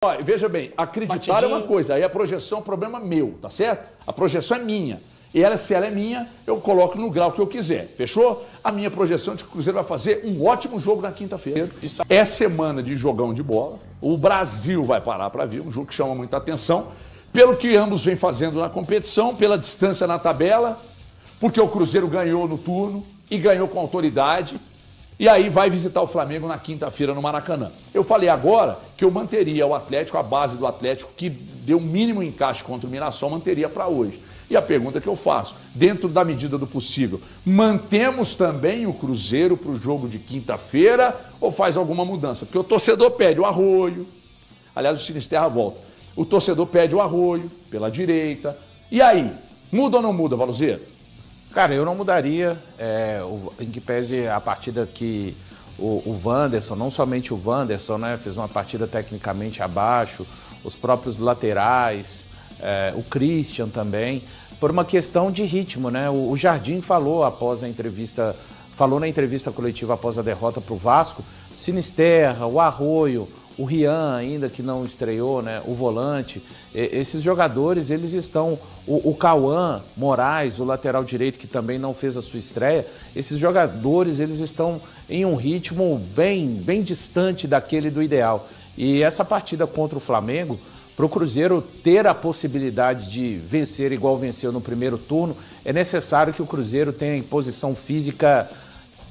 Olha, veja bem, acreditar é uma coisa, aí a projeção é um problema meu, tá certo? A projeção é minha. E ela, se ela é minha, eu coloco no grau que eu quiser, fechou? A minha projeção é de que o Cruzeiro vai fazer um ótimo jogo na quinta-feira. É semana de jogão de bola, o Brasil vai parar para ver, um jogo que chama muita atenção, pelo que ambos vêm fazendo na competição, pela distância na tabela, porque o Cruzeiro ganhou no turno e ganhou com autoridade, e aí vai visitar o Flamengo na quinta-feira no Maracanã. Eu falei agora que eu manteria o Atlético, a base do Atlético, que deu o mínimo encaixe contra o Mirassol, manteria para hoje. E a pergunta que eu faço, dentro da medida do possível, mantemos também o Cruzeiro para o jogo de quinta-feira ou faz alguma mudança? Porque o torcedor pede o Arroio, aliás o Sinisterra volta, o torcedor pede o Arroio pela direita, e aí, muda ou não muda, Valuzeiro? Cara, eu não mudaria, em que pese a partida que o Wanderson, não somente o Wanderson, né, fez uma partida tecnicamente abaixo, os próprios laterais, o Christian também, por uma questão de ritmo, né? O Jardim falou após a entrevista, falou na entrevista coletiva após a derrota para o Vasco, Sinisterra, o Arroio, o Rian ainda que não estreou, né? O volante, esses jogadores, eles estão, o Cauã Moraes, o lateral direito que também não fez a sua estreia, esses jogadores, eles estão em um ritmo bem distante daquele do ideal. E essa partida contra o Flamengo, para o Cruzeiro ter a possibilidade de vencer igual venceu no primeiro turno, é necessário que o Cruzeiro tenha em posição física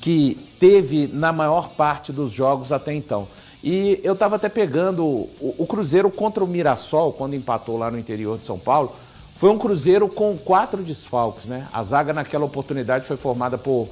que teve na maior parte dos jogos até então. E eu estava até pegando o Cruzeiro contra o Mirassol, quando empatou lá no interior de São Paulo, foi um Cruzeiro com 4 desfalques, né? A zaga naquela oportunidade foi formada por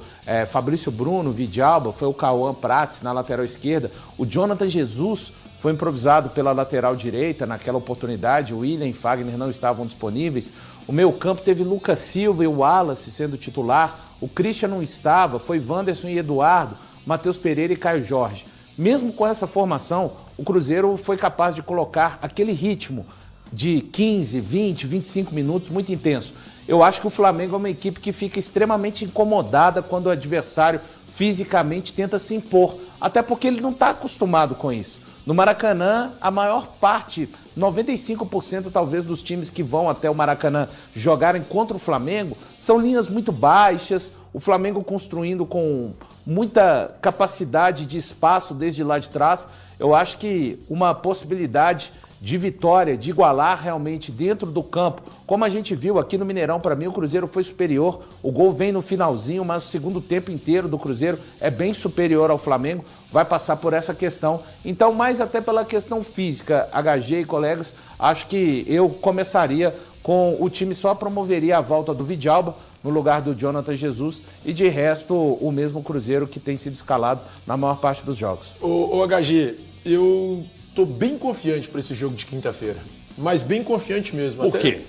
Fabrício Bruno, Vidalba, foi o Cauã Prates na lateral esquerda, o Jonathan Jesus foi improvisado pela lateral direita naquela oportunidade, o William e Fagner não estavam disponíveis, o meio campo teve Lucas Silva e o Wallace sendo titular, o Christian não estava, foi Wanderson e Eduardo, Matheus Pereira e Caio Jorge. Mesmo com essa formação, o Cruzeiro foi capaz de colocar aquele ritmo de 15, 20, 25 minutos muito intenso. Eu acho que o Flamengo é uma equipe que fica extremamente incomodada quando o adversário fisicamente tenta se impor, até porque ele não está acostumado com isso. No Maracanã, a maior parte, 95% talvez dos times que vão até o Maracanã jogarem contra o Flamengo, são linhas muito baixas, o Flamengo construindo com muita capacidade de espaço desde lá de trás. Eu acho que uma possibilidade de vitória, de igualar realmente dentro do campo, como a gente viu aqui no Mineirão, para mim o Cruzeiro foi superior, o gol vem no finalzinho, mas o segundo tempo inteiro do Cruzeiro é bem superior ao Flamengo, vai passar por essa questão. Então, mais até pela questão física, HG e colegas, acho que eu começaria com o time, só promoveria a volta do Vidalba no lugar do Jonathan Jesus e de resto o mesmo Cruzeiro que tem sido escalado na maior parte dos jogos. Ô HG, eu tô bem confiante para esse jogo de quinta-feira, mas bem confiante mesmo. Por quê?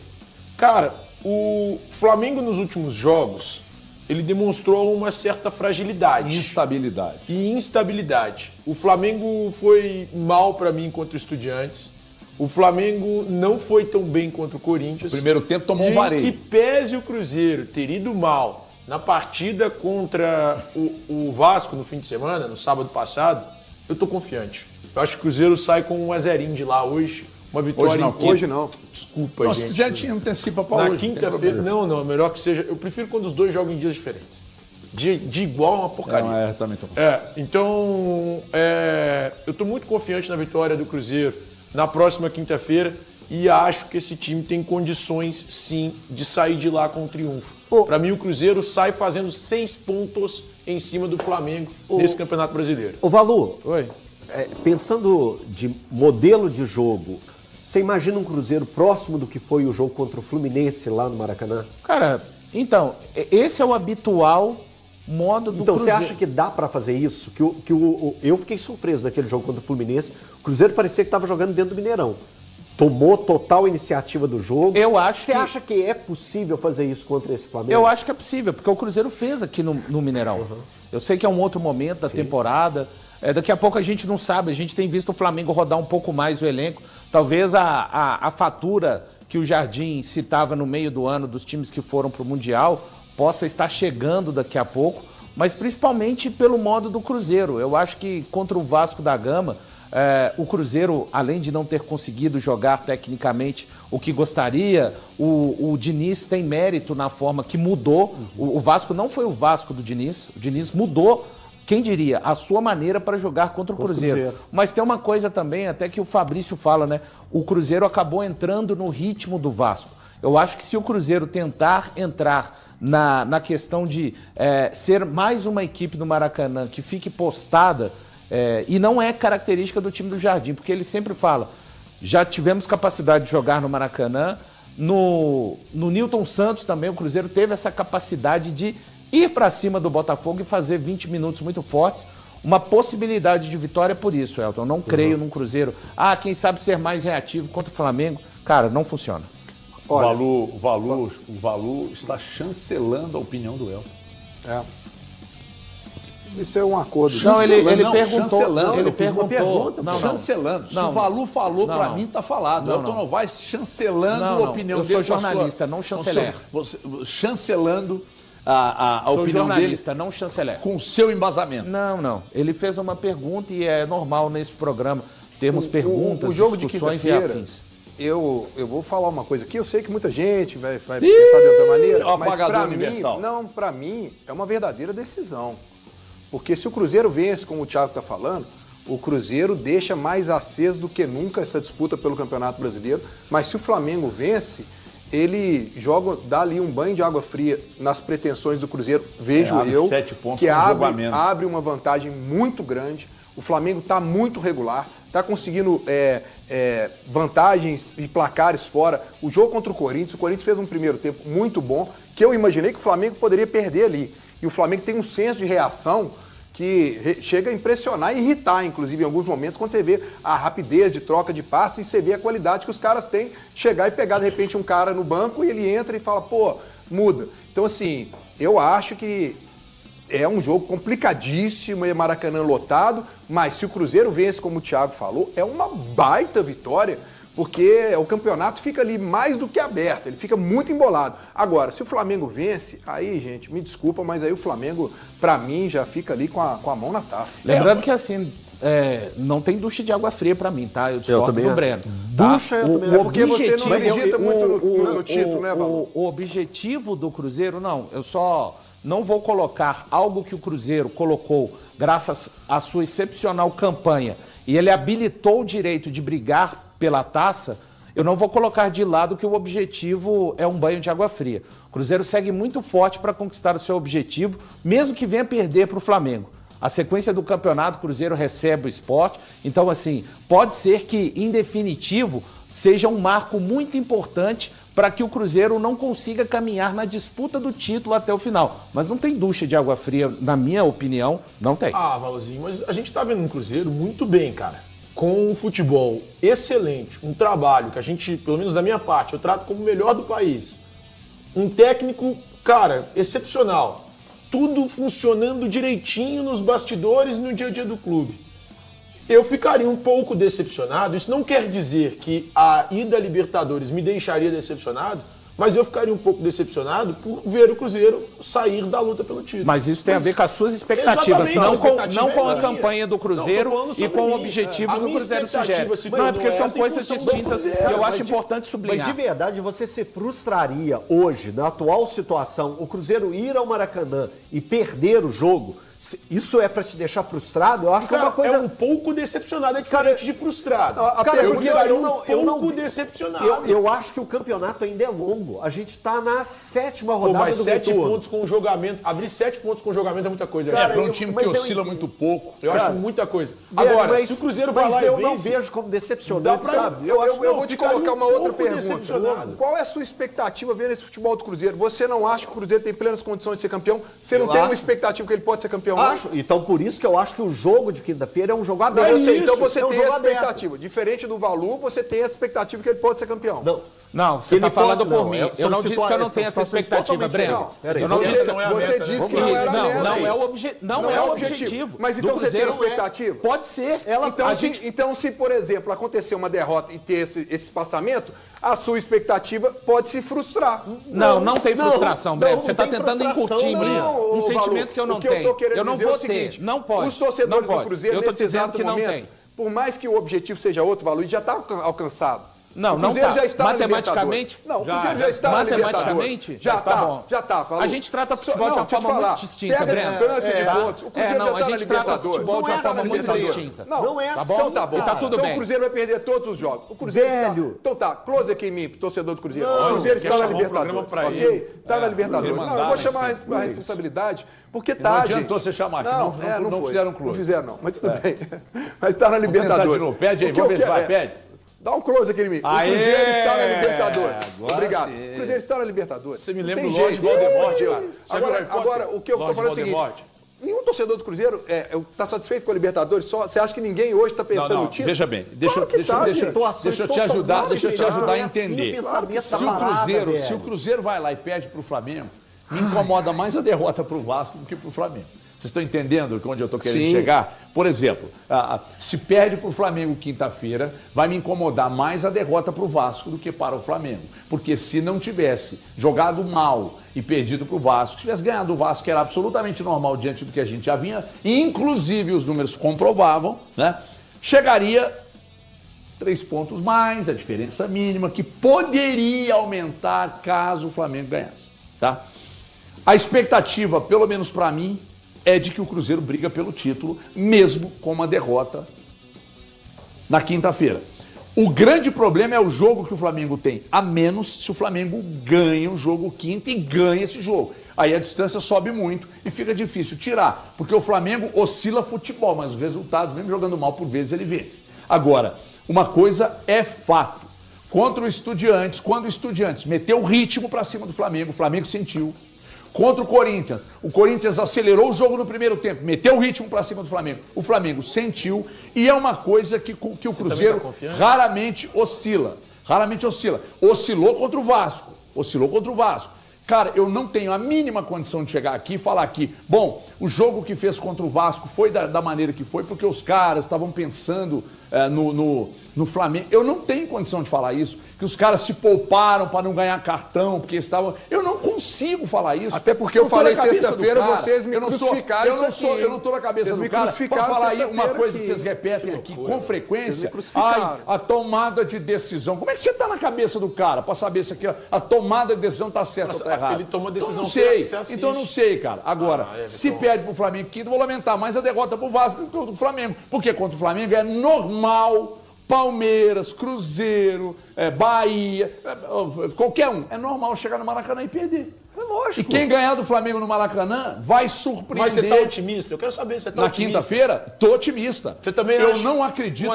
Cara, o Flamengo nos últimos jogos, ele demonstrou uma certa fragilidade. Instabilidade. E instabilidade. O Flamengo foi mal para mim contra o Estudiantes. O Flamengo não foi tão bem contra o Corinthians. No primeiro tempo tomou um vareio. E que pese o Cruzeiro ter ido mal na partida contra o Vasco no fim de semana, no sábado passado, eu tô confiante. Eu acho que o Cruzeiro sai com um 1-0 de lá hoje. Uma vitória hoje não, hoje não. Desculpa, não, gente. Se quiser, te antecipa para hoje. Na quinta-feira, não, é melhor que seja. Eu prefiro quando os dois jogam em dias diferentes. De igual é uma porcaria. Também tô. Então, eu tô muito confiante na vitória do Cruzeiro na próxima quinta-feira e acho que esse time tem condições, sim, de sair de lá com um triunfo. Para mim, o Cruzeiro sai fazendo 6 pontos em cima do Flamengo nesse Campeonato Brasileiro. Ô Valu, Oi. Pensando de modelo de jogo, você imagina um Cruzeiro próximo do que foi o jogo contra o Fluminense lá no Maracanã? Cara, então, esse é o habitual modo do Então, Cruzeiro. você acha que dá pra fazer isso? Eu fiquei surpreso naquele jogo contra o Fluminense. O Cruzeiro parecia que estava jogando dentro do Mineirão. Tomou total iniciativa do jogo. Eu acho Você acha que é possível fazer isso contra esse Flamengo? Eu acho que é possível, porque o Cruzeiro fez aqui no Mineirão. Uhum. Eu sei que é um outro momento da temporada. Daqui a pouco a gente não sabe, a gente tem visto o Flamengo rodar um pouco mais o elenco. Talvez a fatura que o Jardim citava no meio do ano dos times que foram para o Mundial possa estar chegando daqui a pouco, mas principalmente pelo modo do Cruzeiro. Eu acho que contra o Vasco da Gama, O Cruzeiro, além de não ter conseguido jogar tecnicamente o que gostaria, o Diniz tem mérito na forma que mudou. O Vasco não foi o Vasco do Diniz. O Diniz mudou, quem diria, a sua maneira para jogar contra o Cruzeiro. Mas tem uma coisa também, até que o Fabrício fala, né? O Cruzeiro acabou entrando no ritmo do Vasco. Eu acho que se o Cruzeiro tentar entrar na questão de ser mais uma equipe do Maracanã que fique postada, e não é característica do time do Jardim, porque ele sempre fala, já tivemos capacidade de jogar no Maracanã, no Newton Santos também o Cruzeiro teve essa capacidade de ir para cima do Botafogo e fazer 20 minutos muito fortes, uma possibilidade de vitória por isso, Elton. Eu não creio num Cruzeiro, quem sabe ser mais reativo contra o Flamengo. Cara, não funciona. Olha, o Valu está chancelando a opinião do Elton. Isso é um acordo. Não, ele perguntou. Chancelando. Ele perguntou. Chancelando. Se o Valu falou, para mim está falado. O Elton Novaes chancelando a opinião dele. Eu sou jornalista, não chanceler. Chancelando a opinião dele. Jornalista, não chanceler. Com o seu embasamento. Não. Ele fez uma pergunta e é normal nesse programa termos perguntas, o jogo discussões de e quinta-feira, afins. Eu vou falar uma coisa aqui, eu sei que muita gente vai pensar de outra maneira, o mas apagador para universal. mim, para mim é uma verdadeira decisão. Porque se o Cruzeiro vence, como o Thiago está falando, o Cruzeiro deixa mais aceso do que nunca essa disputa pelo Campeonato Brasileiro, mas se o Flamengo vence, ele dá ali um banho de água fria nas pretensões do Cruzeiro, vejo eu, 7 pontos que com julgamento. abre uma vantagem muito grande. O Flamengo está muito regular, está conseguindo vantagens e placares fora. O jogo contra o Corinthians fez um primeiro tempo muito bom, que eu imaginei que o Flamengo poderia perder ali. E o Flamengo tem um senso de reação que chega a impressionar e irritar, inclusive, em alguns momentos, quando você vê a rapidez de troca de passe e você vê a qualidade que os caras têm, chegar e pegar, de repente, um cara no banco e ele entra e fala, muda. Então, assim, eu acho que é um jogo complicadíssimo, é Maracanã lotado, mas se o Cruzeiro vence, como o Thiago falou, é uma baita vitória, porque o campeonato fica ali mais do que aberto, ele fica muito embolado. Agora, se o Flamengo vence, aí, gente, me desculpa, mas aí o Flamengo, pra mim, já fica ali com a mão na taça. Lembrando que, assim, não tem ducha de água fria pra mim, tá? Eu discordo do Breno. Ducha, eu também. Porque você não acredita muito no título, né, Valor? O objetivo do Cruzeiro, eu só não vou colocar algo que o Cruzeiro colocou graças à sua excepcional campanha e ele habilitou o direito de brigar pela taça, eu não vou colocar de lado que o objetivo é um banho de água fria. O Cruzeiro segue muito forte para conquistar o seu objetivo, mesmo que venha perder para o Flamengo. A sequência do campeonato, o Cruzeiro recebe o Sport, então assim, pode ser que em definitivo seja um marco muito importante para que o Cruzeiro não consiga caminhar na disputa do título até o final. Mas não tem ducha de água fria, na minha opinião, não tem. Valorzinho, mas a gente tá vendo um Cruzeiro muito bem, cara. Com um futebol excelente, um trabalho que a gente, pelo menos da minha parte, eu trato como o melhor do país. Um técnico, cara, excepcional. Tudo funcionando direitinho nos bastidores e no dia a dia do clube. Eu ficaria um pouco decepcionado, isso não quer dizer que a ida à Libertadores me deixaria decepcionado, mas eu ficaria um pouco decepcionado por ver o Cruzeiro sair da luta pelo título. Mas isso tem a ver com as suas expectativas, não com a campanha do Cruzeiro e com o objetivo que o Cruzeiro sugere. Não, é porque são coisas distintas e eu acho importante sublinhar. Mas de verdade, você se frustraria hoje, na atual situação, o Cruzeiro ir ao Maracanã e perder o jogo? Isso é pra te deixar frustrado? Eu acho que é uma coisa... É um pouco decepcionado, é diferente de frustrado. Eu não decepcionado. Eu acho que o campeonato ainda é longo. A gente tá na 7ª rodada mas do 7 pontos com o jogamento... Abrir 7 pontos com o jogamento é muita coisa. Para um time que oscila muito pouco. Eu acho muita coisa. Agora, se o Cruzeiro vai lá e eu não vejo como decepcionante, sabe? Eu vou te colocar uma outra pergunta. Qual é a sua expectativa vendo esse futebol do Cruzeiro? Você não acha que o Cruzeiro tem plenas condições de ser campeão? Você não tem uma expectativa que ele pode ser campeão? Acho. Então, por isso que eu acho que o jogo de quinta-feira é um jogo aberto. Então você tem essa expectativa. Diferente do Valu, você tem essa expectativa que ele pode ser campeão. Não, você está falando por mim. Eu não disse que eu não tenho essa expectativa, Breno. Eu não disse que não é a meta. Você disse que não era não é o objetivo. Mas então você tem expectativa? Pode ser. Então, se, por exemplo, acontecer uma derrota e ter esse espaçamento, a sua expectativa pode se frustrar. Não tem frustração, Breno. Você está tentando incutir um sentimento que eu não tenho. Eu não vou ter. Não pode. Os torcedores do Cruzeiro, eu estou nesse dizendo exato que não momento, tem. Por mais que o objetivo seja outro, o Valuí já está alcançado. Não, o não Cruzeiro tá. já está matematicamente, na Libertadores. Não, o Cruzeiro já está matematicamente, na Libertadores. tá bom. Já está. A gente trata futebol de uma forma muito distinta, Pega Breno. a distância de pontos. O Cruzeiro já está na gente trata Libertadores. futebol de uma forma muito distinta. Não é assim. Tá bom? Então tá bom. Tá tudo então bem. o Cruzeiro vai perder todos os jogos. O Cruzeiro Velho. Então tá, close aqui em mim, torcedor do Cruzeiro. Não, O Cruzeiro quer está na chamar o programa Libertadores. pra Ok? Está na Libertadores. ele Não, mandar eu vou lá em chamar cima. a responsabilidade, porque Não tá, adiantou gente. você chamar aqui, não foi. fizeram close. Não fizeram não, mas tudo bem. Mas está na Vamos tentar Libertadores. de novo. Pede aí, O que vamos ver eu se vai, quero pede. Dá um close aqui em mim. Aê! O Cruzeiro está na Libertadores. Agora Obrigado. sim. O Cruzeiro está na Libertadores. Você me Não lembra tem o Lorde jeito. Voldemort, Cara. cara. Você já viu Harry Potter? Agora, o que eu estou Lorde falando é o seguinte. Voldemort. Nenhum torcedor do Cruzeiro está satisfeito com a Libertadores. Você acha que ninguém hoje está pensando no título? Veja bem, deixa Claro que tá, deixa gente. eu te ajudar a assim, entender. pensamento Se da o parada, Cruzeiro, velho. se o Cruzeiro vai lá e perde para o Flamengo, me incomoda mais a derrota para o Vasco do que para o Flamengo. Vocês estão entendendo onde eu estou querendo Sim. chegar? Por exemplo, se perde para o Flamengo quinta-feira, vai me incomodar mais a derrota para o Vasco do que para o Flamengo. Porque se não tivesse jogado mal e perdido para o Vasco, tivesse ganhado o Vasco, que era absolutamente normal diante do que a gente já vinha, inclusive os números comprovavam, né? Chegaria 3 pontos mais, a diferença mínima, que poderia aumentar caso o Flamengo ganhasse. Tá? A expectativa, pelo menos para mim, é de que o Cruzeiro briga pelo título, mesmo com uma derrota na quinta-feira. O grande problema é o jogo que o Flamengo tem a menos se o Flamengo ganha o jogo quinta e ganha esse jogo. Aí a distância sobe muito e fica difícil tirar, porque o Flamengo oscila futebol, mas os resultados, mesmo jogando mal por vezes, ele vence. Agora, uma coisa é fato. Contra o Estudiantes, quando o Estudiantes meteu o ritmo para cima do Flamengo, o Flamengo sentiu. Contra o Corinthians acelerou o jogo no primeiro tempo, meteu o ritmo para cima do Flamengo. O Flamengo sentiu e é uma coisa que o Cruzeiro raramente oscila. Raramente oscila. Oscilou contra o Vasco. Cara, eu não tenho a mínima condição de chegar aqui e falar aqui, bom, o jogo que fez contra o Vasco foi da maneira que foi, porque os caras estavam pensando no Flamengo. Eu não tenho condição de falar isso, que os caras se pouparam para não ganhar cartão, porque estavam... Eu não consigo falar isso. Até porque eu falei sexta-feira, vocês me crucificaram Eu não estou na cabeça do cara para falar aí uma coisa que vocês repetem aqui com frequência. Ai, a tomada de decisão. Como é que você está na cabeça do cara para saber se aqui, a tomada de decisão está certa ou está errada? Ele tomou decisão, então, não sei. você assiste. Então não sei, cara. Agora, se perde para o Flamengo quinto, vou lamentar mais a derrota para o Vasco do que o do Flamengo. Porque contra o Flamengo é normal... Palmeiras, Cruzeiro, Bahia, qualquer um. É normal chegar no Maracanã e perder. É lógico. E quem ganhar do Flamengo no Maracanã vai surpreender. Mas você tá otimista? Eu quero saber, você tá na otimista? quinta-feira, tô otimista. Você também Eu acha? não acredito...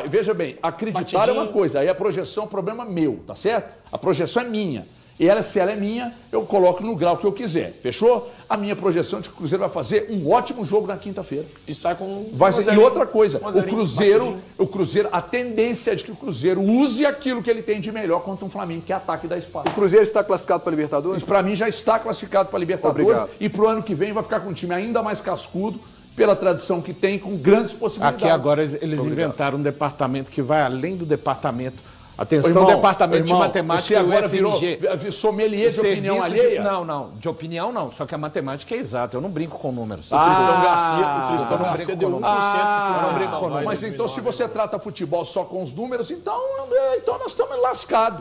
Veja bem, acreditar é uma coisa, aí a projeção é um problema meu, tá certo? A projeção é minha. E se ela é minha, eu coloco no grau que eu quiser. Fechou? A minha projeção é de que o Cruzeiro vai fazer um ótimo jogo na quinta-feira. E sai com... E outra coisa, o Cruzeiro, a tendência é de que o Cruzeiro use aquilo que ele tem de melhor contra um Flamengo, que é ataque da espada. O Cruzeiro está classificado para a Libertadores? Para mim já está classificado para a Libertadores. Obrigado. E para o ano que vem vai ficar com um time ainda mais cascudo, pela tradição que tem, com grandes possibilidades. Aqui agora eles inventaram um departamento que vai além do departamento. Atenção, departamento de matemática. Você agora virou sommelier de opinião alheia? Não, de opinião não, só que a matemática é exata, eu não brinco com números. O Cristão Garcia deu 1% Mas então se você trata futebol só com os números, então nós estamos lascados.